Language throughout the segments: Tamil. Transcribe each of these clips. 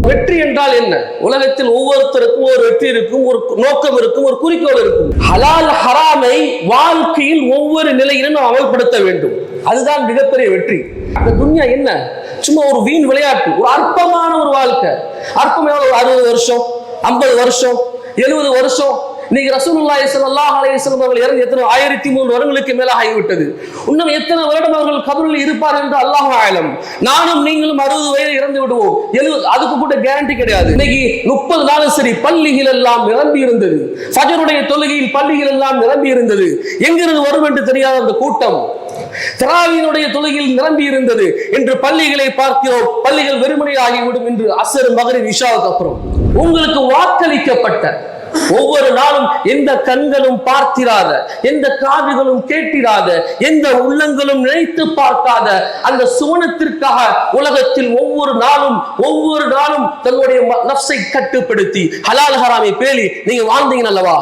வெற்றி என்றால் என்ன? உலகத்தில் ஒவ்வொருத்தருக்கும் ஒரு வெற்றி இருக்கும், ஒரு நோக்கம் இருக்கும், ஒரு குறிக்கோள் இருக்கும். ஹலால் ஹராமை வாழ்க்கையில் ஒவ்வொரு நிலையிலும் நாம் அமல்படுத்த வேண்டும். அதுதான் மிகப்பெரிய வெற்றி. அந்த துன்யா என்ன? சும்மா ஒரு வீண் விளையாட்டு, ஒரு அற்பமான ஒரு வாழ்க்கை. அற்பம் எவ்வளவு? 60 வருஷம், 50 வருஷம், 70 வருஷம். இன்னைக்கு ரசூலுல்லாஹி ஸல்லல்லாஹு அலைஹி வஸல்லம் அவர்கள் இறந்து எத்தனை 1003 வருடங்களுக்கு மேல ஆகிவிட்டது. இன்னும் எத்தனை வருடம் அவர்கள் கபரில் இருப்பார் என்று அல்லாஹ் ஆலம். நானும் நீங்களும் 60 வயது இறந்து விடுவோம். 70 அதுக்கு கூட கேரண்டி கிடையாது. இன்னைக்கு 30 நாளும் சரி பள்ளிகள் எல்லாம் நிரம்பி இருந்தது. ஃபஜ்ருடைய தொழுகையில் பள்ளிகள் எல்லாம் நிரம்பி இருந்தது. எங்கிருந்து வரும் என்று தெரியாத அந்த கூட்டம் தராவீனுடைய தொழுகையில் நிரம்பி இருந்தது. என்று பள்ளிகளை பார்க்கிறோம், பள்ளிகள் வெறுமனே ஆகிவிடும் என்று அஸ்ர் மக்ரிப் இஷாவுக்கு அப்புறம். உங்களுக்கு வாக்களிக்கப்பட்ட ஒவ்வொரு நாளும் எந்த கண்களும் பார்த்திராத, எந்த காதுகளும் கேட்டிராத, எந்த உள்ளங்களும் நினைத்து பார்க்காத அந்த சுவனத்திற்காக உலகத்தில் ஒவ்வொரு நாளும் தன்னுடைய நஃப்ஸை கட்டுப்படுத்தி ஹலால் ஹராமை பேணி நீங்க வாழ்ந்தீங்க அல்லவா?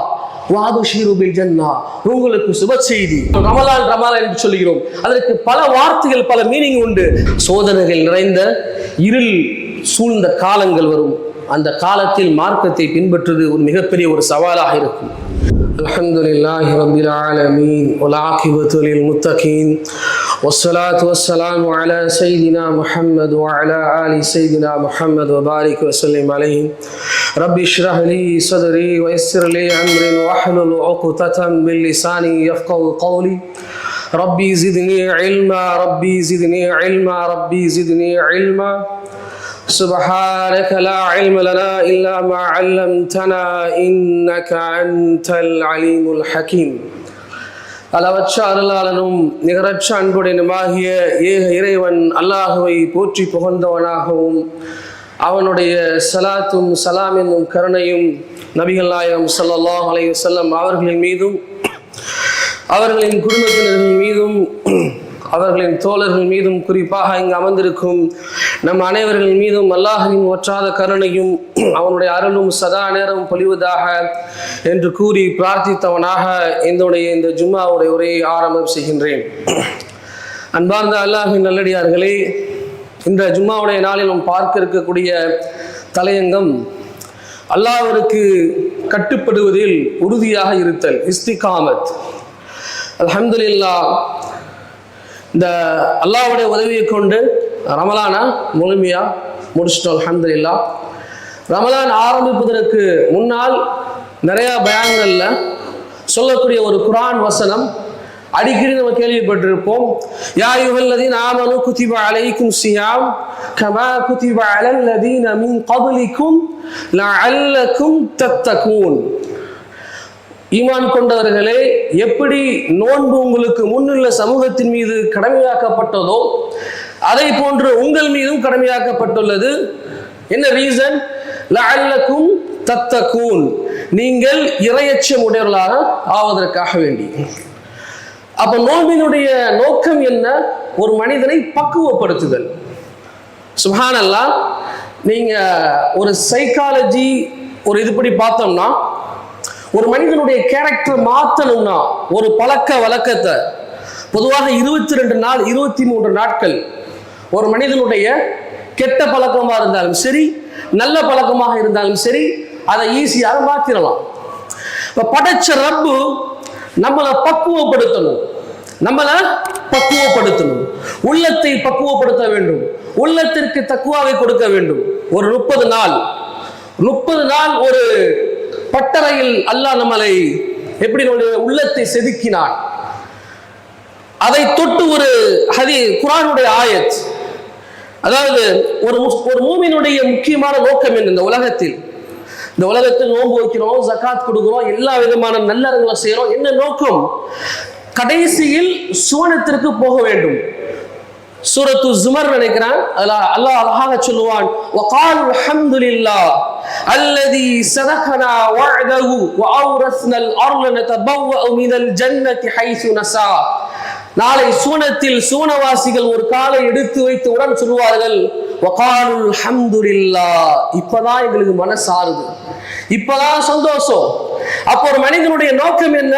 உங்களுக்கு சுப செய்தி. ரமலான் என்று சொல்கிறோம். அதற்கு பல வார்த்தைகள், பல மீனிங் உண்டு. சோதனைகள் நிறைந்த இருள் சூழ்ந்த காலங்கள் வரும். அந்த காலத்தில் மார்க்கத்தை பின்பற்றுவது ஒரு மிகப்பெரிய ஒரு சவாலாக இருக்கும். அல்ஹம்துலில்லாஹி ரப்பில் ஆலமீன் வல் ஆகிபத்து லில் முத்தகீன் வஸ்ஸலாத்து வஸ்ஸலாமு அலா சய்யிதினா முஹம்மது வ அலா ஆலி சய்யிதினா முஹம்மது வ பாரிக் வ ஸல்லிம் அலைஹி. ரப்பி இஷ்ரஹ் லி ஸத்ரி வ யஸ்ஸிர் லி அம்ரி வஹ்லுல் உக்ததம் மின் லிசானி யஃப்கஹு கௌலி. ரப்பி ஸித்னி இல்மா ரப்பி ஸித்னி இல்மா ரப்பி ஸித்னி இல்மா. سبحانك لا علم لنا إلا ما علمتنا إنك أنت العليم الحكيم. அளவற்ற அருளாளனும் நிகரற்ற அன்புடையனுமாகிய ஏக இறைவன் அல்லாஹுவை போற்றி புகழ்ந்தவனாகவும் அவனுடைய சலாத்தும் சலாம் என்னும் கருணையும் நபிகள் நாயகம் ஸல்லல்லாஹு அலைஹி வஸல்லம் அவர்களின் மீதும் அவர்களின் குடும்பத்தினர்கள் மீதும் அவர்களின் தோழர்கள் மீதும் குறிப்பாக இங்கு அமர்ந்திருக்கும் நம் அனைவர்கள் மீதும் அல்லாஹின் ஒற்றாத கருணையும் அவனுடைய அருளும் சதா நேரம் பொழிவதாக என்று கூறி பிரார்த்தித்தவனாக இந்த ஜும்மாவுடைய உரையை ஆரம்பம் செய்கின்றேன். அன்பார்ந்த அல்லாஹின் நல்லடியார்களே, இந்த ஜும்மாவுடைய நாளில் நாம் பார்க்க இருக்கக்கூடிய தலையங்கம் அல்லாஹ்விற்கு கட்டுப்படுவதில் உறுதியாக இருத்தல், இஸ்திகாமத். அல்ஹம்துலில்லாஹ், இந்த அல்லாஹ்வுடைய உதவியை கொண்டு ரமலானை முழுமையாக முடிச்சிட்டோம். அல்ஹம்துலில்லாஹ். ரமலான் ஆரம்பிப்பதற்கு முன்னால் நிறைய பயான்களில் சொல்லக்கூடிய ஒரு குர்ஆன் வசனம் அடிக்கடி நம்ம கேள்விப்பட்டிருப்போம். யா அய்யுஹல்லதீன ஆமனூ குதிப அலைக்கும் ஸியாம் கமா குதிப அலல்லதீன மின் கப்லிக்கும் லஅல்லக்கும் தத்தகூன். ஈமான் கொண்டவர்களே, எப்படி நோன்பு உங்களுக்கு முன்னுள்ள சமூகத்தின் மீது கடமையாக்கப்பட்டதோ அதை போன்று உங்கள் மீதும் கடமையாக்கப்பட்டுள்ளது. என்ன ரீசன்? லஅல்லக்கும் தத்தகூன், நீங்கள் இறையச்சம் உடையவர்களாக ஆவதற்காக வேண்டி. அப்ப நோன்பினுடைய நோக்கம் என்ன? ஒரு மனிதனை பக்குவப்படுத்துதல். சுப்ஹானல்லாஹ். நீங்க ஒரு சைக்காலஜி ஒரு இதுபடி பார்த்தோம்னா, ஒரு மனிதனுடைய கேரக்டர் மாற்றணும்னா, ஒரு பழக்க வழக்கத்தை பொதுவாக 22 நாள் 23 நாட்கள் ஒரு மனிதனுடைய கெட்ட பழக்கமாக இருந்தாலும் சரி, நல்ல பழக்கமாக இருந்தாலும் சரி, அதை ஈஸியாக மாற்றிடலாம். இப்போ படைச்ச ரப்பு நம்மளை பக்குவப்படுத்தணும், உள்ளத்தை பக்குவப்படுத்த வேண்டும், உள்ளத்திற்கு தக்குவாவை கொடுக்க வேண்டும். ஒரு 30 நாள் ஒரு பட்டறையில் அல்லாஹ் நம்மளை எப்படி உள்ளத்தை செதுக்கினான். அதை தொட்டு ஒரு குர்ஆனுடைய ஆயத், அதாவது ஒரு மூமினுடைய முக்கியமான நோக்கம் என்ன? இந்த உலகத்தில் நோன்பு வைக்கிறோம், ஜகாத் கொடுக்கிறோம், எல்லா விதமான நல்லறங்களை செய்யறோம். என்ன நோக்கம்? கடைசியில் சுவனத்திற்கு போக வேண்டும். சூரத்து ஜுமர் நினைக்கிறேன், அல்லாஹ் அழகாக சொல்லுவான், வகாலு அல்ஹம்துலில்லாஹ் அல்லதி சதகனா வஅதஹு வஅவ்ரஸ்னல் அர்ல நதபவ்வஉ மினல் ஜன்னதி ஹைஸு நஸா. நாளை சுவனத்தில் சுவனவாசிகள் ஒரு காலை எடுத்து வைத்து உடன் சொல்வார்கள், வகாலு அல்ஹம்துலில்லாஹ், இப்பதான் எங்களுக்கு மனசாருது, இப்பதான் சந்தோஷம். அப்போ ஒரு மனிதனுடைய நோக்கம் என்ன?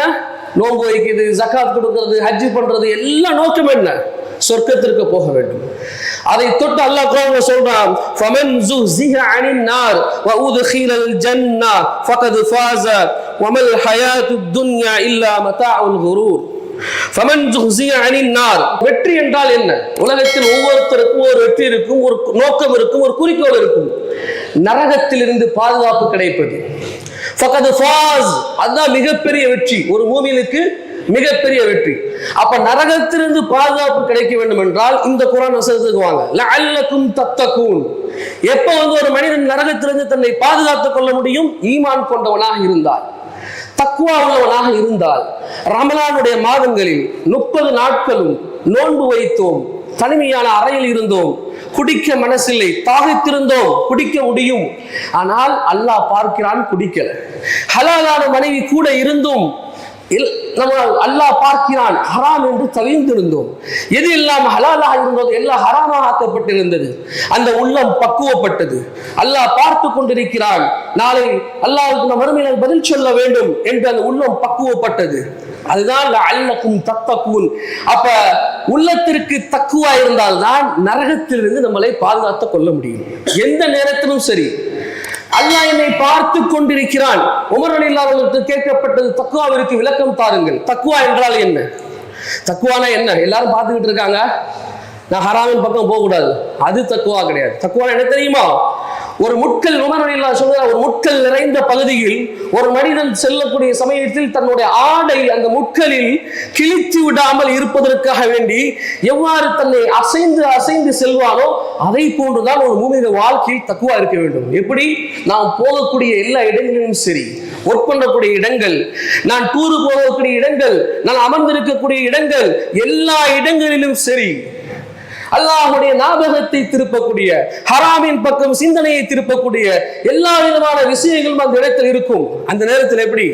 நோன்பு வைக்கிறது, ஜகாத் கொடுக்கிறது, ஹஜ் பண்றது, எல்லா நோக்கம் என்ன? சொர்க்கத்திற்கு போக வேண்டும். அதை தொட்டு அல்லாஹ் குர்ஆன்ல சொல்றான், ஃபமன் ஸுஹ்ஸிஹ அனின் நார் வ உத்கிலல் ஜன்னah ஃபகத் ஃபாஸ வமல் ஹயாத்துத் துன்யா இல்லா மதாஉல் குரூர். ஃபமன் ஸுஹ்ஸிஹ அனின் நார், வெற்றி என்றால் என்ன? உலகத்தில் ஒவ்வொருத்தருக்கும் ஒரு வெற்றி இருக்கும், ஒரு நோக்கம் இருக்கும், ஒரு குறிக்கோள் இருக்கும். நரகத்திலிருந்து பாதுகாப்பு கிடைப்பது, ஃபகத் ஃபாஸ், அதுதான் மிகப்பெரிய வெற்றி, ஒரு மூமினுக்கு மிகப்பெரிய வெற்றி. அப்ப நரகத்திலிருந்து பாதுகாப்பு கிடைக்க வேண்டும் என்றால் இந்த குர்ஆன் வசனத்துக்கு வாங்க, லஅல்லகும் தத்தகூன். எப்ப ஒரு மனிதன் நரகத்திலிருந்து தன்னை பாதுகாத்துக் கொள்ள முடியும்? ஈமான் கொண்டவனாக இருந்தால், தக்வா உள்ளவனாக இருந்தால். ரமலானுடைய மாதங்களில் 30 நாட்களும் நோன்பு வைத்தோம், தனிமையான அறையில் இருந்தோம், குடிக்க மனசில்லை, தாகித்திருந்தோம், குடிக்க முடியும், ஆனால் அல்லாஹ் பார்க்கிறான், குடிக்கல. ஹலாலான மனைவி கூட இருந்தும் நம்ம அல்லாஹ் பார்க்கிறான், ஹராம் என்று தவிர்ந்திருந்தோம். எது எல்லாம் ஹலாலாக இருந்தது எல்லாம் ஹராமாக ஆக்கப்பட்டிருந்தது. அந்த உள்ளம் பக்குவப்பட்டது. அல்லாஹ் பார்த்து கொண்டிருக்கிறான், நாளை அல்லாஹ்வுக்கு மறுமையில் பதில் சொல்ல வேண்டும் என்று அந்த உள்ளம் பக்குவப்பட்டது. அதுதான் லஅல்லகும் தத்தகூன். அப்ப உள்ளத்திற்கு தக்குவா இருந்தால்தான் நரகத்திலிருந்து நம்மளை பாதுகாத்துக் கொள்ள முடியும். எந்த நேரத்திலும் சரி, அல்லாஹ் என்னை பார்த்து கொண்டிருக்கிறான். உமர் ரலியல்லாஹு அன்ஹு கேட்கப்பட்டது, தக்வாவிற்கு விளக்கம் தாருங்கள். தக்வா என்றால் என்ன? தக்வானா என்ன? எல்லாரும் பார்த்துக்கிட்டு இருக்காங்க, நான் ஹராமின் பக்கம் போக கூடாது, அது தக்வா கிடையாது. தக்வா என்ன தெரியுமா? ஒரு முட்கள், உமர் ரலியல்லாஹு அன்ஹு சொல்றார், ஒரு முட்கள் நிறைந்த பகுதியில் ஒரு மனிதன் செல்லக்கூடிய சமயத்தில் தன்னுடைய ஆடை அந்த முட்களில் கிழித்து விடாமல் இருப்பதற்காக வேண்டி எவ்வாறு தன்னை அசைந்து அசைந்து செல்வானோ அதை போன்றுதான் ஒரு மூமின வாழ்க்கையில் தக்வா இருக்க வேண்டும். எப்படி? நாம் போகக்கூடிய எல்லா இடங்களிலும் சரி, ஒர்க் பண்ணக்கூடிய இடங்கள், நான் டூரு போகக்கூடிய இடங்கள், நான் அமர்ந்திருக்கக்கூடிய இடங்கள், எல்லா இடங்களிலும் சரி அல்லாஹ்வுடைய ஞாபகத்தை திருப்பக்கூடிய, ஹராமின் பக்கம் சிந்தனையை திருப்பக்கூடிய எல்லா விதமான விஷயங்களும் அந்த இடத்தில் இருக்கும். அந்த நேரத்தில் எப்படி?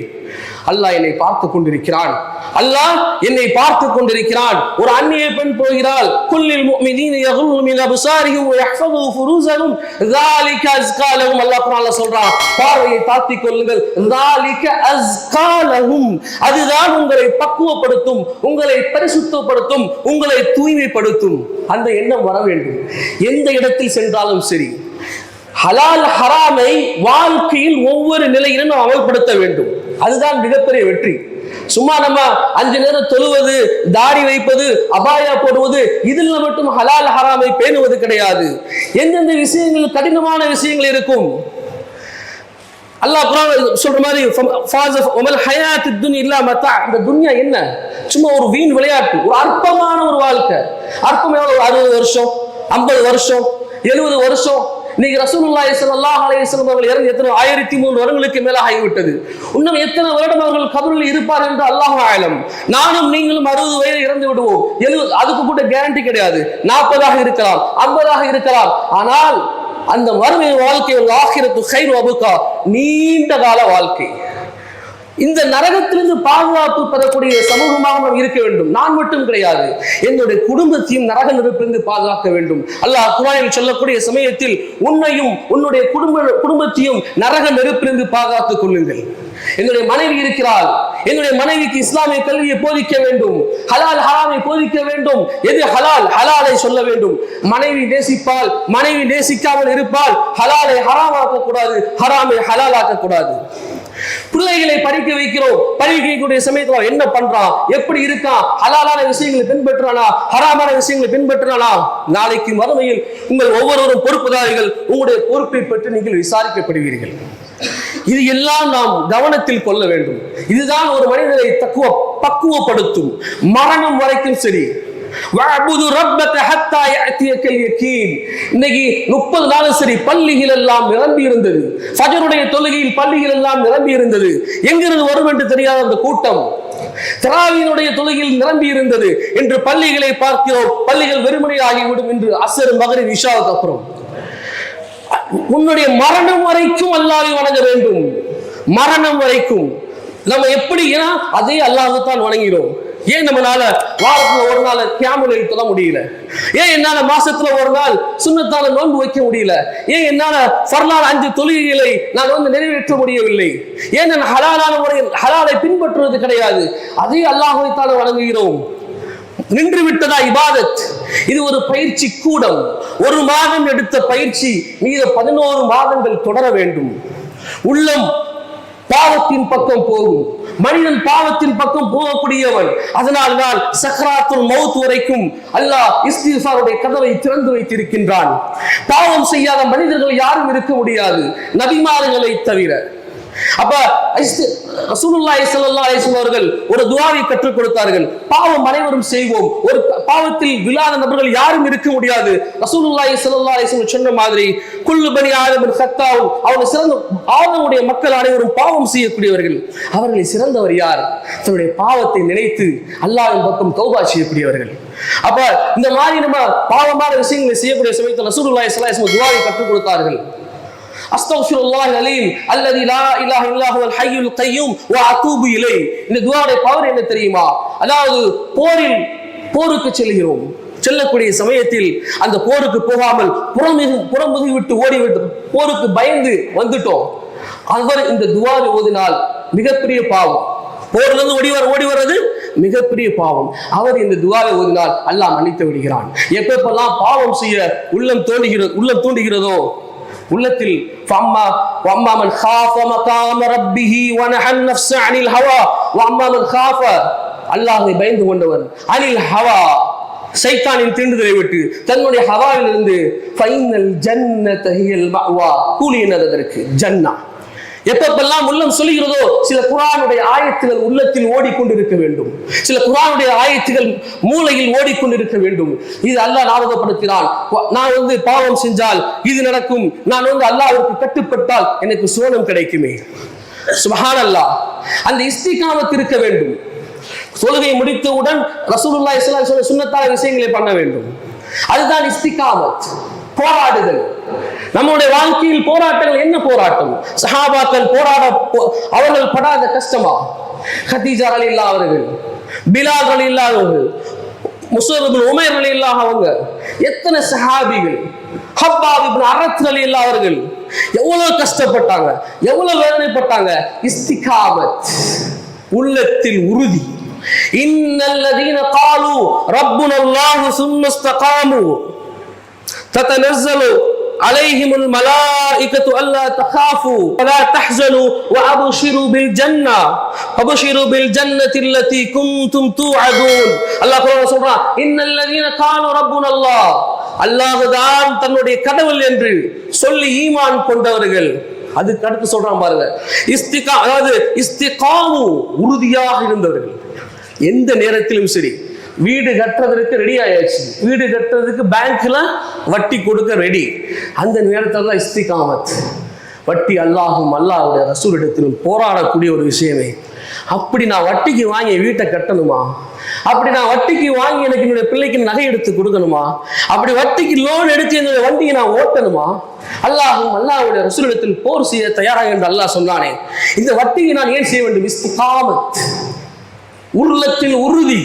அல்லாஹ் என்னை பார்த்து கொண்டிருக்கிறான், அல்லாஹ் என்னை பார்த்து கொண்டிருக்கிறான். ஒரு அந்நிய பெண் போகிறாள், குல்லில் முஃமினீன யகுல்லு மின் அப்சாரிஹிம் வ யஹ்ஃபது ஃபுரூஜஹும் ذلك அஸ்கா லஹும். அல்லாஹ் குர்ஆன்ல சொல்றான், பார்வையை தாழ்த்திக் கொள்ளுங்கள், ذلك அஸ்கா லஹும், அதுதான் உங்களை பக்குவப்படுத்தும், உங்களை பரிசுத்தப்படுத்தும், உங்களை தூய்மைப்படுத்தும். அந்த எண்ணம் வர வேண்டும். எந்த இடத்தில் சென்றாலும் சரி, ஹலால் ஹராமை வாழ்க்கையில் ஒவ்வொரு நிலையிலும் நாம் அமல்படுத்த வேண்டும். அதுதான் மிகப்பெரிய வெற்றி. சும்மா நம்ம 5 நேரம் தொழுவது, தாடி வைப்பது, அபாயா போடுவது, இதில் மட்டும் ஹலால் ஹராமை பேணுவது கிடையாது. எந்தெந்த விஷயங்கள் கடினமான விஷயங்கள் இருக்கும், அல்லாஹ் குர்ஆன் சொல்ற மாதிரி வமல் ஹயாத்துத் துன்யா இல்லா மதா. இந்த துன்யா என்ன? சும்மா ஒரு வீண் விளையாட்டு, ஒரு அற்பமான ஒரு வாழ்க்கை. அற்பம் எவ்வளவு? 60 வருஷம், 50 வருஷம், 70 வருஷம். இன்னைக்கு ரசூலுல்லாஹி ஸல்லல்லாஹு அலைஹி வஸல்லம் அவர்கள் இறந்து எத்தனை 1003 வருடங்களுக்கு மேல ஆகிவிட்டது. இன்னும் எத்தனை வருடம் அவர்கள் கபரில் இருப்பார் என்று அல்லாஹ் ஆலம். நானும் நீங்களும் 60 வயது இறந்து விடுவோம். 70, அதுக்கு கூட கேரண்டி கிடையாது. 40ஆக இருக்கலாம், 50ஆக இருக்கலாம். ஆனால் அந்த மறுமை வாழ்க்கை, ஆகிரத்து கைரு அபுகா, நீண்ட கால வாழ்க்கை. இந்த நரகத்திலிருந்து பாதுகாப்பு பெறக்கூடிய சமூகமாக நாம் இருக்க வேண்டும். நான் மட்டும் கிடையாது, என்னுடைய குடும்பத்தையும் நரக நெருப்பிலிருந்து பாதுகாக்க வேண்டும். அல்லாஹ் குர்ஆனில் சொல்லக்கூடிய சமயத்தில் உன்னையும் உன்னுடைய குடும்பத்தையும் நரக நெருப்பிலிருந்து பாதுகாத்துக் கொள்ளுங்கள். என்னுடைய மனைவி இருக்கிறாள், என்னுடைய மனைவிக்கு இஸ்லாமிய கல்வியை போதிக்க வேண்டும், ஹலால் ஹராமை போதிக்க வேண்டும். எது ஹலால், ஹலாலை சொல்ல வேண்டும். மனைவி நேசிப்பால், மனைவி நேசிக்காமல் இருப்பால், ஹலாலை ஹராமாக்க கூடாது, ஹராமை ஹலால் ஆக்க கூடாது. பிள்ளைகளை படிக்க வைக்கிறோம், படிக்கக்கூடிய சமயத்தில் என்ன பண்றான், எப்படி இருக்கான், ஹலாலான விஷயங்களை பின்பற்றானா, ஹராமான விஷயங்களை பின்பற்றானா? நாளைக்கு மறுமையில் உங்கள் ஒவ்வொருவரும் பொறுப்புதாரிகள். உங்களுடைய பொறுப்பை பற்றி நீங்கள் விசாரிக்கப்படுவீர்கள். இது எல்லாம் நாம் கவனத்தில் கொள்ள வேண்டும். இதுதான் ஒரு மனிதனை பக்குவப்படுத்தும். மரணம் வரைக்கும் சரி, வஅபுது ரப்பக ஹத்தா யஅதியகல் யகீன். இன்னைக்கு 30 நாள் சரி, பள்ளிகள் எல்லாம் நிரம்பி இருந்தது. ஃபஜ்ருடைய தொழுகையில் பள்ளிகள் எல்லாம் நிரம்பி இருந்தது. எங்கிருந்து வரும் என்று தெரியாத அந்த கூட்டம் தராவீனுடைய தொழுகையில் நிரம்பி இருந்தது. என்று பள்ளிகளை பார்க்கிறோம், பள்ளிகள் வெறுமனே ஆகிவிடும் என்று அஸ்ர் மக்ரிப் இஷாவுக்கு அப்புறம். உன்னுடைய மரணம் வரைக்கும் அல்லாஹ்வை வணங்க வேண்டும். மரணம் வரைக்கும் நம்ம எப்படி, ஏன்னா அதே அல்லாஹ்வை தான் வணங்கிறோம். ஏன் நம்மளால வாரத்துல ஒரு நாள் கியாமுல் லைல் தொழ முடியல? ஏன் என்னால மாசத்துல ஒரு நாள் சுன்னத்தால நோன்பு வைக்க முடியல? ஏன் என்னால ஃபர்லான 5 தொழுகைகளை நான் நிறைவேற்ற முடியவில்லை? ஏன் நான் ஹலாலான முறையில் ஹலாலை பின்பற்றுவது கிடையாது? அதே அல்லாஹ்வை தான் வணங்குகிறோம். நின்று விட்டதா இபாதத்? இது ஒரு பயிற்சி கூடம். ஒரு மாதம் எடுத்த பயிற்சி மீத 11 மாதங்கள் தொடர வேண்டும். உள்ளம் பாவத்தின் பக்கம் போகும். மனிதன் பாவத்தின் பக்கம் போகக்கூடியவன். அதனால் தான் சக்ராத்துல் மௌத் வரைக்கும் அல்லாஹ் இஸ்திக்ஃபாருடைய கதவை திறந்து வைத்திருக்கின்றான். பாவம் செய்யாத மனிதர்கள் யாரும் இருக்க முடியாது, நபிமார்களை தவிர. அப்ப ரசூலுல்லாஹி ஸல்லல்லாஹு அலைஹி வஸல்லம் அவர்கள் ஒரு துஆவை கற்றுக் கொடுத்தார்கள். பாவம் அனைவரும் செய்வோம், ஒரு பாவத்தில் விழாத நபர்கள் யாரும் இருக்க முடியாது. ரசூலுல்லாஹி ஸல்லல்லாஹு அலைஹி வஸல்லம் சொன்ன மாதிரி குல்லு பனி ஆதம் கத்தாவும், அவங்க சிறந்த ஆதமுடைய மக்கள் அனைவரும் பாவம் செய்யக்கூடியவர்கள். அவர்களை சிறந்தவர் யார்? தன்னுடைய பாவத்தை நினைத்து அல்லாஹ்வின் பக்கம் தௌபா செய்யக்கூடியவர்கள். அப்ப இந்த மாதிரி நம்ம பாவமான விஷயங்களை செய்யக்கூடிய சமயத்தில் ரசூலுல்லாஹி ஸல்லல்லாஹு அலைஹி வஸல்லம் துஆவை கற்றுக் கொடுத்தார்கள். அஸ்தக்ஃபிருல்லாஹல் அலீம் அல்லதி லா இலாஹ இல்லா ஹுவல் ஹய்யுல் கய்யூம் வ அதூபு இலை. இந்த துஆவுடைய பவர் என்ன தெரியுமா? அதாவது போருக்கு செல்கிறோம், செல்லக்கூடிய சமயத்தில் அந்த போருக்கு போகாமல் புறமுதுகி விட்டு ஓடிவிட்டு போருக்கு பயந்து வந்துட்டோம். அவர் இந்த துஆவை ஓதினால் மிகப்பெரிய பாவம். போரிலிருந்து ஓடி வர்றது மிகப்பெரிய பாவம். அவர் இந்த துஆவை ஓதினால் அல்லாஹ் மன்னித்து விடுகிறான். எப்பெல்லாம் பாவம் செய்ய உள்ளம் தூண்டுகிறதோ, உள்ளத்தில் وَأَمَّا مَنْ خَافَ مَقَامَ رَبِّهِ وَنَهَى النَّفْسَ عَنِ الْهَوَى وَأَمَّا مَنْ خَافَ அல்லாஹ்வை பயந்து கொண்டவன் அனில் ஹவா சைத்தானின் தீண்டுதலை விட்டு தன்னுடைய ஹவாவிலிருந்து ஃபைனல் ஜன்னத ஹியல் மஅவா, கூலி என்னது அதற்கு? ஜன்னா. எப்பெல்லாம் உள்ளம் சொல்லுகிறதோ, சில குர்ஆனுடைய ஆயத்துகள் உள்ளத்தில் ஓடிக்கொண்டிருக்க வேண்டும், சில குர்ஆனுடைய ஆயத்துகள் மூளையில் ஓடிக்கொண்டிருக்க வேண்டும். இது அல்லாஹ் ஞாபகப்படுத்தினான். நான் பாவம் செஞ்சால் இது நடக்கும், நான் அல்லாஹ்வுக்கு கட்டுப்பட்டால் எனக்கு சுவனம் கிடைக்குமே. சுப்ஹானல்லாஹ். அந்த இஸ்திகாமத் இருக்க வேண்டும். தொழுகை முடித்தவுடன் ரசூலுல்லாஹி ஸல்லல்லாஹு அலைஹி வஸல்லம் சுன்னத்தான விஷயங்களை பண்ண வேண்டும். அதுதான் இஸ்திகாமத். போராடுதல். நம்முடைய வாழ்க்கையில் போராட்டங்கள் என்ன போராட்டம்? சஹாபாக்கள் அவர்கள் படாத கஷ்டமா? கதீஜா ரலியல்லாஹு அவர்கள், பிலால் ரலியல்லாஹு அவர்கள், முஸ்அப் இப்னு உமைர் ரலியல்லாஹு அவங்க, எத்தனை சஹாபிகள், ஹப்பாப் இப்னு அரத் ரலியல்லாஹு அவர்கள் எவ்வளவு கஷ்டப்பட்டாங்க, எவ்வளவு வேதனைப்பட்டாங்க. இஸ்திகாமத், உள்ளத்தில் உறுதி. இன்னல்லதீன காலு ரப்புனல்லாஹு சும்ம இஸ்தகாமு ததனஸ்ஸலு அலைஹிமுல் மலாயிகத்து அல்லா தகாஃபு வலா தஹ்ஸனு வஅப்ஷிரு பில் ஜன்னah வஅப்ஷிரு பில் ஜன்னத்தி அல்லதி குன்தும் துஅதுன். அல்லாஹ் குர்ஆன்ல சொல்றான், இன்னல்லதீன காலு ரப்புனல்லாஹ், அல்லாஹ் தான் தன்னுடைய கடவுள் என்று சொல்லி ஈமான் கொண்டவர்கள். அதுக்கு அடுத்து சொல்றான் பாருங்க, இஸ்திகாமு, உறுதியாக இருந்தவர்கள். எந்த நேரத்திலும் சரி, வீடு கட்டுறதுக்கு ரெடி ஆயாச்சு, வீடு கட்டுறதுக்கு பேங்க்ல வட்டி கொடுக்க ரெடி, அந்த நேரத்தில் தான் இஸ்திகாமத். வட்டி அல்லாஹும் அல்லாஹ்வுடைய ரசூலிடத்திலும் போராடக்கூடிய ஒரு விஷயமே. அப்படி நான் வட்டிக்கு வாங்கி வீட்டை கட்டணுமா? அப்படி நான் வட்டிக்கு வாங்கி எனக்கு என்னுடைய பிள்ளைக்கு நகை எடுத்து கொடுக்கணுமா? அப்படி வட்டிக்கு லோன் எடுத்து என்னுடைய வண்டியை நான் ஓட்டணுமா? அல்லாஹும் அல்லாஹ்வுடைய ரசூலிடத்தில் போர் செய்ய தயாராக என்று அல்லாஹ் சொன்னானே, இந்த வட்டியை நான் ஏன் செய்ய வேண்டும்? இஸ்திகாமத், உள்ளத்தில் உறுதி.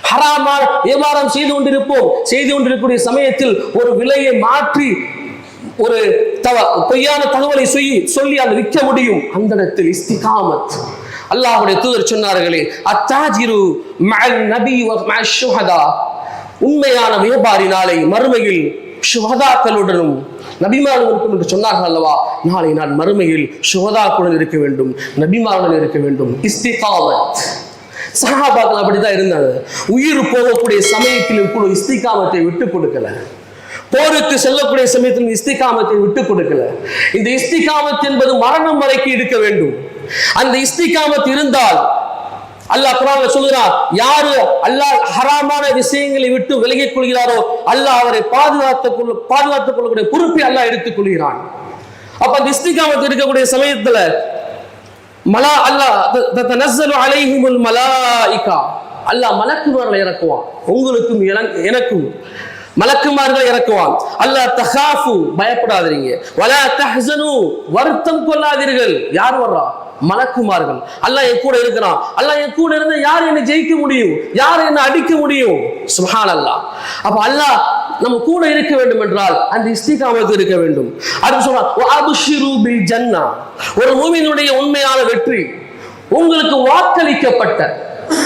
ஹராமான வியாபாரம் செய்து கொண்டிருக்கக்கூடிய சமயத்தில் ஒரு விலையை மாற்றி ஒரு பொய்யான தகவலை சொல்லி அதை விற்க முடியும். அந்த இடத்தில் இஸ்திகாமத். அல்லாஹ்வுடைய தூதர் சொன்னார்களே, அத்தாஜிரு மஅல் நபி வ மஅஷ் ஷுஹதா, உண்மையான வியாபாரி நாளை மறுமையில் ஷுஹதாக்களுடனும் நபிமார்களுக்கும் என்று சொன்னார்கள் அல்லவா, நாளை நான் மறுமையில் ஷுஹதாக்களுடன் இருக்க வேண்டும், நபிமார்களுடன் இருக்க வேண்டும். இஸ்திகாமத். சஹாபாக்கள் அப்படிதான் இருந்தாங்க. உயிர் போகக்கூடிய சமயத்திலும் கூட இஸ்திகாமத்தை விட்டு கொடுக்கல. போருக்கு செல்லக்கூடிய சமயத்தில் இஸ்திகாமத்தை விட்டு கொடுக்கல. இந்த இஸ்திகாமத் என்பது மரணம் வரைக்கும் இருக்க வேண்டும். அந்த இஸ்திகாமத் இருந்தால் அல்லாஹ் குர்ஆன்ல சொல்கிறான், யாரு அல்லாஹ் ஹராமான விஷயங்களை விட்டு விலகிக் கொள்கிறாரோ அல்லாஹ் அவரை பாதுகாத்துக் கொள்ளக்கூடிய பொறுப்பை அல்லாஹ் எடுத்துக் கொள்கிறான். அப்ப அந்த இஸ்திகாமத் இருக்கக்கூடிய சமயத்துல அலைஹிமுல் மலாயிகா, அல்லாஹ் மலக்குமார்களை இறக்குவான். உங்களுக்கும் எனக்கும் மலக்குமார்களை இறக்குவான். அல்லாஹ் தகாஃபு, பயப்படாதீங்க, வலா தஹ்ஸனு, வருத்தம் கொள்ளாதீர்கள். யார் வர்றா? மலக்குமார்கள். அல்லாஹ் என் கூட இருக்கிறான். அல்லாஹ் என் கூட இருந்தா யார் என்னை ஜெயிக்க முடியும்? யார் என்னை அடிக்க முடியும்? சுப்ஹானல்லாஹ். அப்ப அல்லாஹ் நம்ம கூட இருக்க வேண்டும் என்றால் அந்த இஸ்திகாமத் இருக்க வேண்டும். அடுத்து சொல்றான், வஅப்ஷிரு பில் ஜன்னah, ஒரு மூமினுடைய உண்மையான வெற்றி உங்களுக்கு வாக்களிக்கப்பட்ட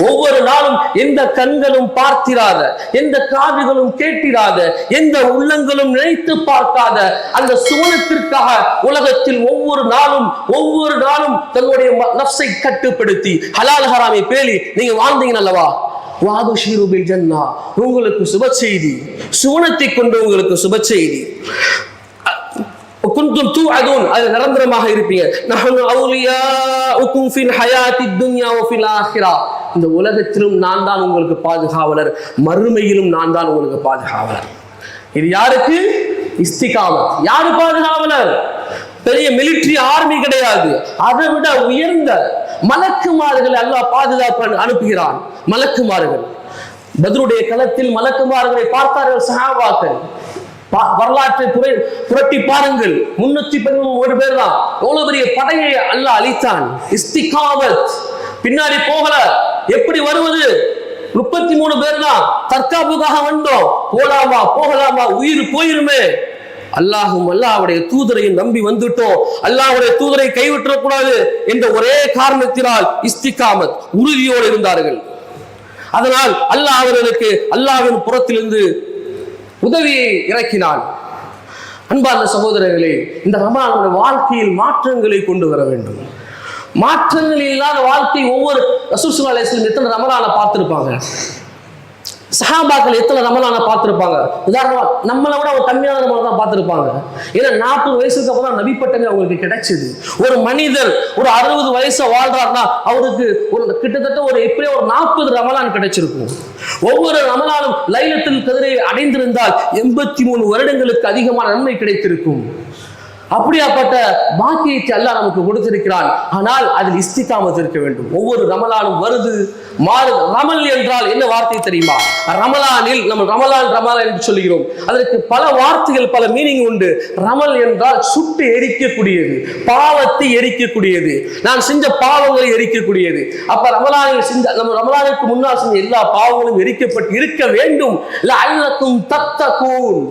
ஒவ்வொரு நாளும் எந்த கண்களும் பார்த்திராத, எந்த காதுகளும் கேட்டிராத, எந்த உள்ளங்களும் நினைத்து பார்க்காத அந்த சுவனத்திற்காக உலகத்தில் ஒவ்வொரு நாளும் தன்னுடைய நஃப்ஸை கட்டுப்படுத்தி ஹலால் ஹராமை பேணி நீங்க வாழ்ந்தீங்க அல்லவா, வாதுஷீரு பில் ஜன்னா, உங்களுக்கு சுப செய்தி, சுவனத்தை கொண்டு உங்களுக்கு சுப செய்தி. குன்தும் துஅதுன், அது நிரந்தரமாக இருப்பீங்க. நஹ்னு அவுலியாஉக்கும் ஃபில் ஹயாத்தித் துன்யா வ ஃபில் ஆখিরা, இந்த உலகத்திலும் நான் தான் உங்களுக்கு பாதுகாவலர், மறுமையிலும் நான் தான் உங்களுக்கு பாதுகாவலர். இது யாருக்கு? இஸ்திகாமத். யாரு பாதுகாவலர்? பெரிய மிலிட்டரி ஆர்மி கிடையாது, அதை விட உயர்ந்த மலக்குமார்கள் அல்லாஹ் பாதுகாப்பு அனுப்புகிறான். மலக்குமார்கள் பத்ருடைய களத்தில் மலக்குமார்களை பார்த்தார்கள் சஹாபாக்கள். வரலாற்றை புரட்டி பாருங்கள், 311 பேர் தான், எவ்வளவு பெரிய படையை அல்லாஹ் அளித்தான். இஸ்திகாமத், பின்னாடி போகல. எப்படி வருவது? 33 பேர் தான், தற்காப்புக்காக வந்தோம், போகலாமா உயிர் போயிருமே, அல்லாஹ்வுடைய தூதரையும் நம்பி வந்துட்டோம், அல்லாஹ்வுடைய தூதரை கைவிட்டக்கூடாது என்ற ஒரே காரணத்தினால் இஸ்திகாமத், உறுதியோடு இருந்தார்கள். அதனால் அல்லாஹ் அவர்களுக்கு அல்லாஹ்வின் புறத்திலிருந்து உதவியை இறக்கினான். அன்பார்ந்த சகோதரர்களே, இந்த ரமலானுடைய வாழ்க்கையில் மாற்றங்களை கொண்டு வர வேண்டும். மாற்றங்கள் இல்லாத வாழ்க்கை, ஒவ்வொரு ரசூல் ஸல்லல்லாஹு அலைஹி வஸல்லம் எத்தனை ரமலானை பார்த்திருப்பாங்க, சஹாபாக்கள் எத்தனை ரமலானை பார்த்திருப்பாங்க. உதாரணமா நம்மளை விட ஒரு கம்மியான ரமலான் தான் பார்த்திருப்பாங்க. ஏன்னா 40 வயசுக்கு அப்புறம் தான் நபிப்பட்டமே அவங்களுக்கு கிடைச்சது. ஒரு மனிதர் ஒரு 60 வயசை வாழ்றாருன்னா அவருக்கு கிட்டத்தட்ட எப்படியோ ஒரு 40 ரமலான் கிடைச்சிருக்கும். ஒவ்வொரு ரமலானும் லைலத்துல் கத்ரை அடைந்திருந்தால் 83 வருடங்களுக்கு அதிகமான நன்மை கிடைத்திருக்கும். அப்படியாப்பட்ட பாக்கியத்தை அல்லாஹ் நமக்கு கொடுத்திருக்கிறான். ஆனால் அதில் இஸ்திகாமத் இருக்க வேண்டும். ஒவ்வொரு ரமலானும் வருது மாறுது. ரமல் என்றால் என்ன வார்த்தை தெரியுமா? ரமலானில் நம்ம ரமலான் என்று சொல்கிறோம். அதற்கு பல வார்த்தைகள், பல மீனிங் உண்டு. ரமல் என்றால் சுட்டு எரிக்கக்கூடியது, பாவத்தை எரிக்கக்கூடியது, நான் செஞ்ச பாவங்களை எரிக்கக்கூடியது. அப்ப ரமலானில் நம்ம ரமலானுக்கு முன்னால் செஞ்ச எல்லா பாவங்களும் எரிக்கப்பட்டு இருக்க வேண்டும். லஅல்லக்கும் தத்தகூன்,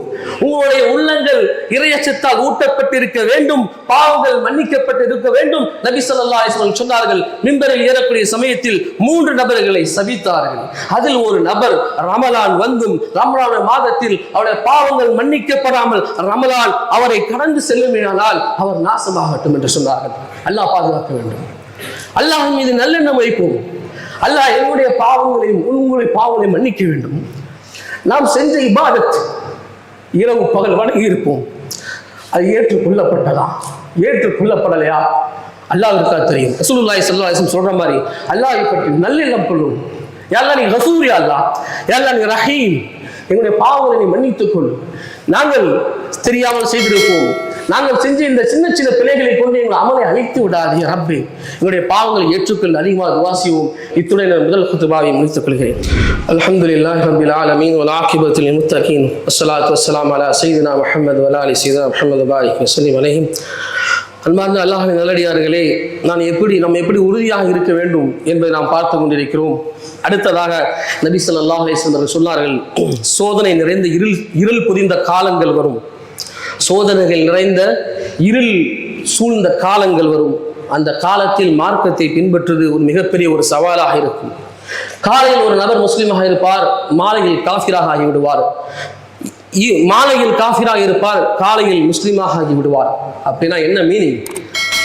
உங்களுடைய உள்ளங்கள் இறையச்சத்தால் ஊட்டப்பட்டு இருக்க வேண்டும், பாவங்கள் மன்னிக்கப்பட்டு இருக்க வேண்டும். நபி ஸல்லல்லாஹு அலைஹி வஸல்லம் சொன்னார்கள், மிம்பரில் ஏறக்கூடிய சமயத்தில் 3 நபர்களை சபித்தார்கள். அதில் ஒரு நபர் ரமலான் வந்தும் ரமலான் மாதத்தில் அவருடைய பாவங்கள் மன்னிக்கப்படாமல் ரமலான் அவரை கடந்து செல்லுமேயானால் அவர் நாசமாகட்டும் என்று சொன்னார்கள். அல்லாஹ் பாதுகாக்க வேண்டும். அல்லாஹ் மீது நல்லெண்ணம் வைப்போம். அல்லாஹ் என்னுடைய பாவங்களையும் உங்களுடைய பாவங்களையும் மன்னிக்க வேண்டும். நாம் செஞ்ச இபாதத் இரவு பகல் வணங்கி இருப்போம், அது ஏற்றுக்கொள்ளப்பட்டதா ஏற்றுக்கொள்ளப்படலையா அல்லாஹ்வுக்கு தெரியும். ரசூலுல்லாஹி ஸல்லல்லாஹு அலைஹி வஸல்லம் சொல்ற மாதிரி அல்லாஹ்வை பற்றி நல்லெண்ணம் கொள்ளும். யா அல்லாஹ் நீ கஃபூர், யா அல்லாஹ், யா அல்லாஹ் நீ ரஹீம், எங்களுடைய பாவங்களை நீ மன்னித்துக்கொள். நாங்கள் தெரியாமல் செய்திருப்போம், நாங்கள் செஞ்ச இந்த சின்ன சின்ன பிழைகளை கொண்டு எங்கள் அமலை அழித்து விடாதே ரப்பே, எங்களுடைய பாவங்களை ஏற்றுக்கொள். அதிகமாக துஆ செய்வோம். இத்துடன் முதல் குத்பாவை முடித்துக் கொள்கிறேன். அல்ஹம்துலில்லாஹி ரப்பில் ஆலமீன் வல் ஆகிபத்து லில் முத்தகீன் வஸ்ஸலாத்து வஸ்ஸலாமு அலா சய்யிதினா முஹம்மது வ அலி சய்யிதினா முஹம்மது பாரிக் வஸல்லிம் அலைஹி. அன்பார்ந்த அல்லாஹ்வின் நல்லடியார்களே, நம்ம எப்படி உறுதியாக இருக்க வேண்டும் என்பதை நாம் பார்த்து கொண்டிருக்கிறோம். அடுத்ததாக நபி ஸல்லல்லாஹு அலைஹி வஸல்லம் சொன்னார்கள், சோதனை நிறைந்த இருள் பொதிந்த காலங்கள் வரும், சோதனைகள் நிறைந்த இருள் சூழ்ந்த காலங்கள் வரும். அந்த காலத்தில் மார்க்கத்தை பின்பற்றுவது ஒரு மிகப்பெரிய ஒரு சவாலாக இருக்கும். காலையில் ஒரு நபர் முஸ்லீமாக இருப்பார், மாலையில் காஃபிராக ஆகிவிடுவார். மாலையில் காஃபிராக இருப்பார், காலையில் முஸ்லீமாக ஆகிவிடுவார். அப்படின்னா என்ன மீனிங்?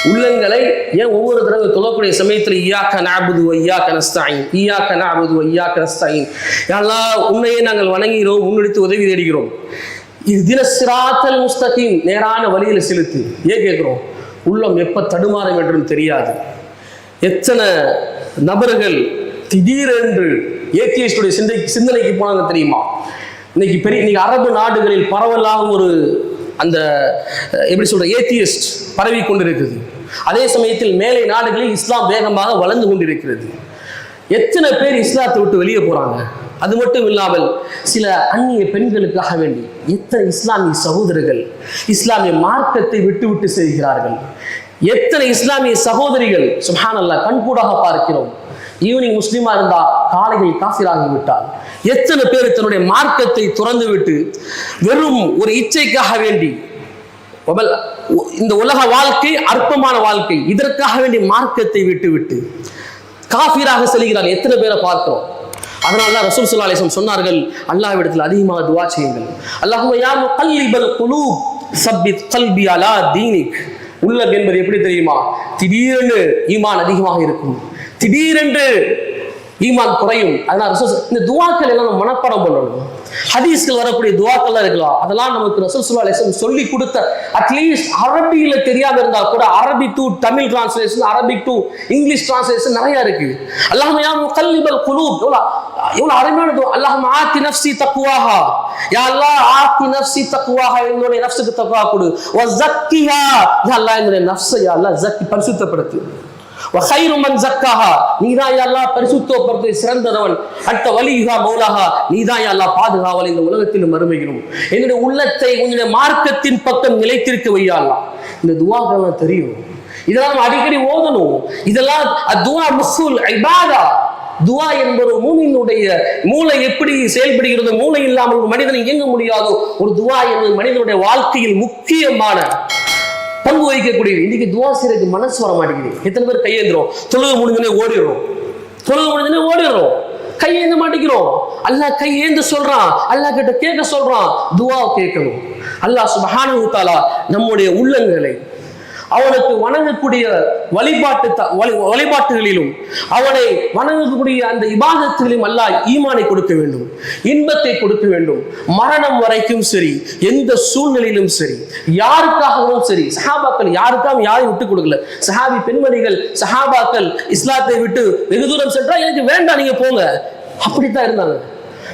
உள்ளங்களை ஏன் ஒவ்வொரு தடவை தொழக்கூடிய சமயத்தில் இய்யாக நஅபுது வ இய்யாக நஸ்தஈன், இய்யாக நஅபுது வ இய்யாக நஸ்தஈன், யா அல்லாஹ் உன்னையே நாங்கள் வணங்குகிறோம், உன்னிடத்து உதவி தேடுகிறோம், இஹ்தின ஸிராத்தல் முஸ்தகீம், நேரான வழியில் செலுத்து. ஏன் கேட்கிறோம்? உள்ளம் எப்ப தடுமாறும் என்றும் தெரியாது. எத்தனை நபர்கள் திடீரென்று ஏத்தியஸ்டுடைய சிந்தனைக்கு போனாங்க தெரியுமா? இன்னைக்கு அரபு நாடுகளில் பரவலாக ஒரு அந்த எப்படி சொல்ற ஏத்தியஸ்ட் பரவி கொண்டிருக்குது. அதே சமயத்தில் மேலை நாடுகளில் இஸ்லாம் வேகமாக வளர்ந்து கொண்டிருக்கிறது. எத்தனை பேர் இஸ்லாத்தை விட்டு வெளியே போறாங்க? அது மட்டும் இல்லாமல் சில அந்நிய பெண்களுக்காக வேண்டி எத்தனை இஸ்லாமிய சகோதரர்கள் இஸ்லாமிய மார்க்கத்தை விட்டு செய்கிறார்கள். எத்தனை இஸ்லாமிய சகோதரிகள் சுப்ஹானல்லாஹ் கண்கூடாக பார்க்கிறோம். ஈவினிங் முஸ்லீமா இருந்தா காலையில் காஃபிராகி விட்டால் எத்தனை பேர் தன்னுடைய மார்க்கத்தை துறந்து விட்டு வெறும் ஒரு இச்சைக்காக வேண்டி, இந்த உலக வாழ்க்கை அற்பமான வாழ்க்கை, இதற்காக வேண்டி மார்க்கத்தை விட்டு காஃபிராக செல்கிறார்கள். எத்தனை பேரை பார்க்கிறோம். அதனால தான் ரசூல் ஸல்லல்லாஹு அலைஹி வஸல்லம் சொன்னார்கள், அல்லாஹ்விடத்தில் அதிகமாக துஆ செய்யுங்கள். அல்லாஹும்ம யா முகல்லிபல் குலூப் சப்பித் கல்பி அலா தீனிக். உள்ளம் என்பது எப்படி தெரியுமா? திடீரென்று ஈமான் அதிகமாக இருக்கும், திடீரென்று ஈமான் குறையும். அதனால ரசூல் இந்த துஆக்கள் எல்லாம் நம்ம மனப்பாடம் பண்ணணும். ஹதீஸ்கள் வரக்கூடிய துஆக்கள்லாம் இருக்கலாம், அதெல்லாம் நமக்கு ரசூல் ஸல்லல்லாஹு அலைஹி வஸல்லம் சொல்லி கொடுத்த, அட்லீஸ்ட் அரபியில தெரியாம இருந்தா கூட Arabic to Tamil translation, Arabic to English translation நிறைய இருக்கு. அல்லாஹும்ம யா முகல்லிபல் குலூப், எவ்வளவு அருமையான துஆ. அல்லாஹும்ம ஆத்தி நஃப்ஸி தக்வாஹா, யா அல்லாஹ் ஆத்தி நஃப்ஸி தக்வாஹா, என்னுடைய நஃப்ஸுக்கு தக்வா கொடு. வ ஸக்கிஹா, யா அல்லாஹ் என்னுடைய நஃப்ஸை யா அல்லாஹ் ஸக்கி பரிசுத்தப்படுத்து. வகைரு மன் ஸக்காஹா, நீதான் யா அல்லாஹ் பரிசுத்தப்படுத்தி சிறந்தவன். அன்த வலியுஹா மௌலாஹா, நீதான் யா அல்லாஹ் பாதுகாவல் இந்த உலகத்திலும் மறுமையிலும். என்னுடைய உள்ளத்தை உன்னுடைய மார்க்கத்தின் பக்கம் நிலைத்திருக்க வை யா அல்லாஹ். இந்த துஆக்கள் தெரியும், இதெல்லாம் நம்ம அடிக்கடி ஓதணும். இதெல்லாம் துஆ முஸ்ஸுல் இபாதா. துஆ என்பது மூமினுடைய மூளை எப்படி செயல்படுகிறது, மூளை இல்லாமல் ஒரு மனிதன் இயங்க முடியாதோ, ஒரு துஆ என்பது மனிதனுடைய வாழ்க்கையில் முக்கியமான பங்கு வகிக்கக்கூடியது. இன்னைக்கு துஆ செய்யறதுக்கு மனசு வர மாட்டேங்குது. எத்தனை பேர் கையேந்திரோம், தொழுகை முடிஞ்சோடனே ஓடிடுறோம், கையேந்த மாட்டேங்கிறோம். அல்லாஹ் கையேந்து சொல்றான், அல்லாஹ் கிட்ட கேட்க சொல்றான், துஆ கேட்கணும். அல்லாஹ் சுப்ஹானஹு வ தஆலா நம்முடைய உள்ளங்களை அவனுக்கு வணங்கக்கூடிய வழிபாட்டுகளிலும் அவனை வணங்கக்கூடிய அந்த இபாதத்துகளிலும் அல்லாஹ் ஈமானை கொடுக்க வேண்டும், இன்பத்தை கொடுக்க வேண்டும். மரணம் வரைக்கும் சரி, எந்த சூழ்நிலையிலும் சரி, யாருக்காகவும் சரி. சஹாபாக்கள் யாருக்காகவும் யாரையும் விட்டு கொடுக்கல. சஹாபி பெண்மணிகள், சஹாபாக்கள் இஸ்லாத்தை விட்டு வெகு தூரம் சென்றா எனக்கு வேண்டாம் நீங்க போங்க, அப்படித்தான் இருந்தாங்க.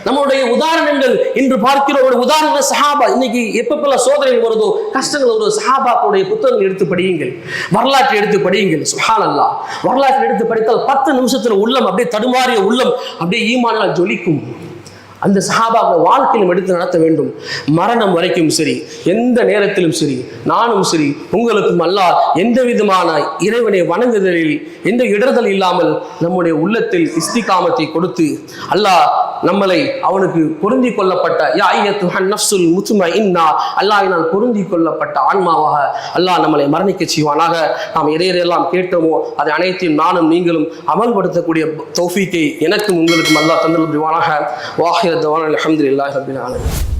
நம்மளுடைய உதாரணங்கள் இன்று பார்க்கிறோம். உதாரணங்கள் சஹாபா. இன்னைக்கு எப்பப்பெல்லாம் சோதனைகள் வருதோ, கஷ்டங்கள் வருதோ, சஹாபாக்களுடைய புத்தகங்கள் எடுத்து படியுங்கள், வரலாற்றை எடுத்து படியுங்கள். சுப்ஹானல்லாஹ், வரலாற்றை எடுத்து படித்தால் 10 நிமிஷத்துல உள்ளம் அப்படியே தடுமாறிய உள்ளம் அப்படியே ஈமானால் ஜொலிக்கும். அந்த சஹாபாக்கள் வாழ்க்கையிலும் எடுத்து நடத்த வேண்டும். மரணம் வரைக்கும் சரி, எந்த நேரத்திலும் சரி, நானும் சரி, உங்களுக்கும் அல்லாஹ் எந்த விதமான இறைவனை வணங்குதலில் எந்த இடர்கள் இல்லாமல் நம்முடைய உள்ளத்தில் இஸ்திகாமத்தை கொடுத்து அல்லாஹ் நம்மளை அவனுக்கு பொருந்தி கொள்ளப்பட்ட யா அய்யத்துஹன் நஃப்ஸுல் முத்மஇன்னா, அல்லாஹ்வினால் பொருந்தி கொள்ளப்பட்ட ஆன்மாவாக அல்லாஹ் நம்மளை மரணிக்க செய்வானாக. நாம் எதையெல்லாம் கேட்டோமோ அதை அனைத்தையும் நானும் நீங்களும் அமல்படுத்தக்கூடிய தௌஃபீக்கை எனக்கும் உங்களுக்கும் அல்லாஹ் தந்தல் புரிவானாக. வாஹிர தவானா அல்ஹம்துலில்லாஹி ரப்பில் ஆலமீன்.